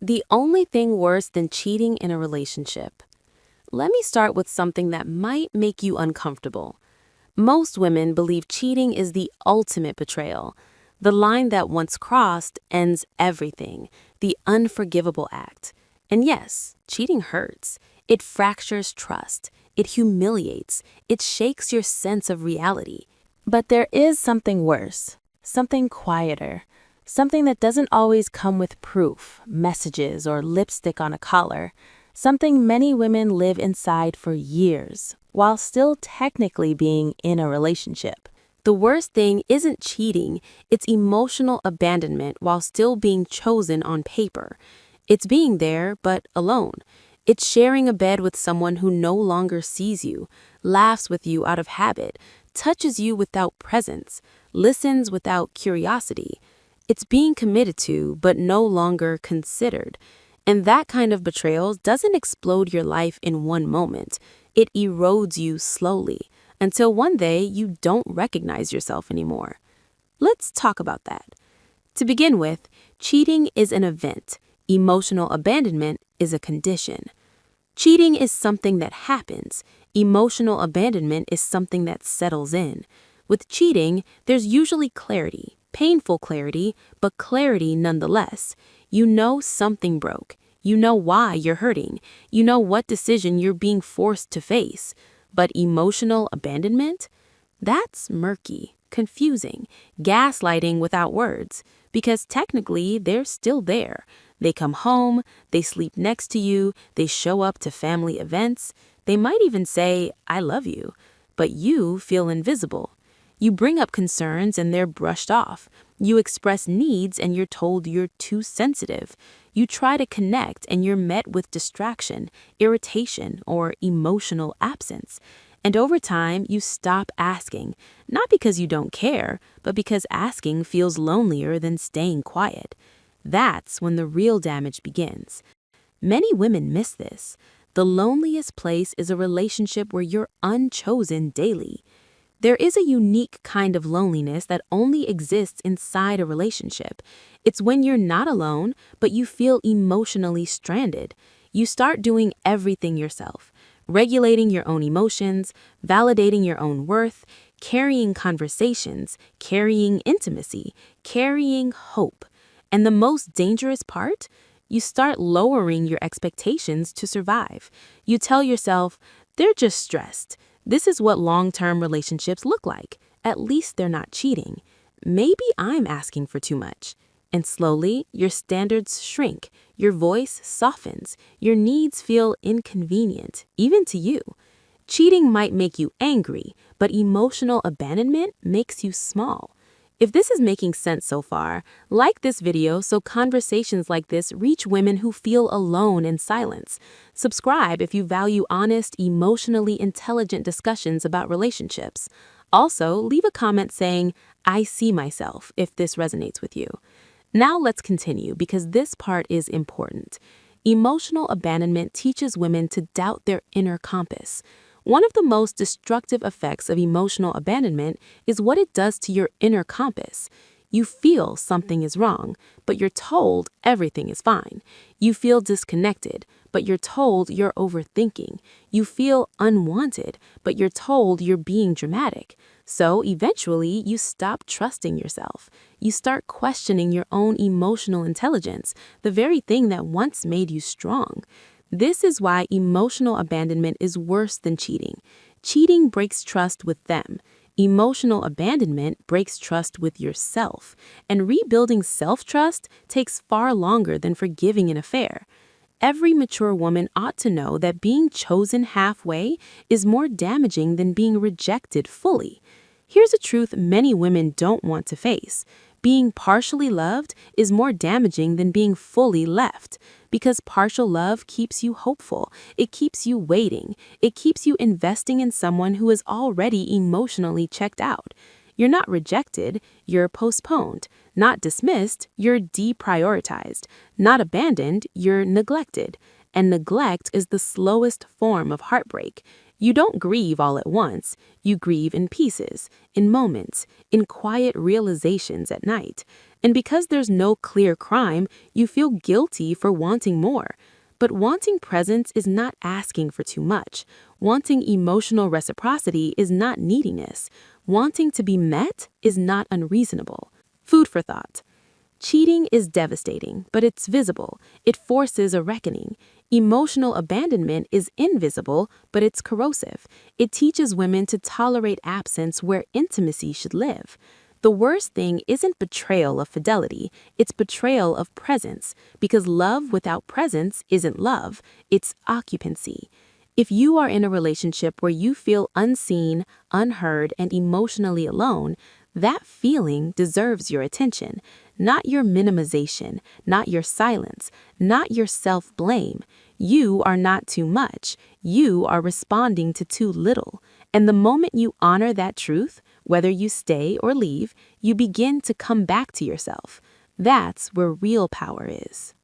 The only thing worse than cheating in a relationship. Let me start with something that might make you uncomfortable. Most women believe cheating is the ultimate betrayal. The line that once crossed ends everything, the unforgivable act. And yes, cheating hurts. It fractures trust. It humiliates. It shakes your sense of reality. But there is something worse, something quieter, something that doesn't always come with proof, messages, or lipstick on a collar, something many women live inside for years, while still technically being in a relationship. The worst thing isn't cheating, it's emotional abandonment while still being chosen on paper. It's being there, but alone. It's sharing a bed with someone who no longer sees you, laughs with you out of habit, touches you without presence, listens without curiosity. It's being committed to, but no longer considered. And that kind of betrayal doesn't explode your life in one moment. It erodes you slowly, until one day you don't recognize yourself anymore. Let's talk about that. To begin with, cheating is an event. Emotional abandonment is a condition. Cheating is something that happens. Emotional abandonment is something that settles in. With cheating, there's usually clarity, painful clarity, but clarity nonetheless. You know something broke. You know why you're hurting. You know what decision you're being forced to face. But emotional abandonment? That's murky, confusing, gaslighting without words, because technically they're still there. They come home, they sleep next to you, they show up to family events, they might even say, I love you, but you feel invisible. You bring up concerns and they're brushed off. You express needs and you're told you're too sensitive. You try to connect and you're met with distraction, irritation, or emotional absence. And over time, you stop asking, not because you don't care, but because asking feels lonelier than staying quiet. That's when the real damage begins. Many women miss this. The loneliest place is a relationship where you're unchosen daily. There is a unique kind of loneliness that only exists inside a relationship. It's when you're not alone, but you feel emotionally stranded. You start doing everything yourself, regulating your own emotions, validating your own worth, carrying conversations, carrying intimacy, carrying hope. And the most dangerous part? You start lowering your expectations to survive. You tell yourself, they're just stressed. This is what long-term relationships look like. At least they're not cheating. Maybe I'm asking for too much. And slowly, your standards shrink. Your voice softens. Your needs feel inconvenient, even to you. Cheating might make you angry, but emotional abandonment makes you small. If this is making sense so far, like this video so conversations like this reach women who feel alone in silence. Subscribe if you value honest, emotionally intelligent discussions about relationships. Also, leave a comment saying, I see myself, if this resonates with you. Now let's continue because this part is important. Emotional abandonment teaches women to doubt their inner compass. One of the most destructive effects of emotional abandonment is what it does to your inner compass. You feel something is wrong, but you're told everything is fine. You feel disconnected, but you're told you're overthinking. You feel unwanted, but you're told you're being dramatic. So eventually, you stop trusting yourself. You start questioning your own emotional intelligence, the very thing that once made you strong. This is why emotional abandonment is worse than cheating. Cheating breaks trust with them. Emotional abandonment breaks trust with yourself. And rebuilding self-trust takes far longer than forgiving an affair. Every mature woman ought to know that being chosen halfway is more damaging than being rejected fully. Here's a truth many women don't want to face. Being partially loved is more damaging than being fully left, because partial love keeps you hopeful, it keeps you waiting, it keeps you investing in someone who is already emotionally checked out. You're not rejected, you're postponed. Not dismissed, you're deprioritized. Not abandoned, you're neglected. And neglect is the slowest form of heartbreak. You don't grieve all at once. You grieve in pieces, in moments, in quiet realizations at night. And because there's no clear crime, you feel guilty for wanting more. But wanting presence is not asking for too much. Wanting emotional reciprocity is not neediness. Wanting to be met is not unreasonable. Food for thought. Cheating is devastating, but it's visible. It forces a reckoning. Emotional abandonment is invisible, but it's corrosive. It teaches women to tolerate absence where intimacy should live. The worst thing isn't betrayal of fidelity, it's betrayal of presence, because love without presence isn't love, it's occupancy. If you are in a relationship where you feel unseen, unheard, and emotionally alone, that feeling deserves your attention, not your minimization, not your silence, not your self-blame. You are not too much. You are responding to too little. And the moment you honor that truth, whether you stay or leave, you begin to come back to yourself. That's where real power is.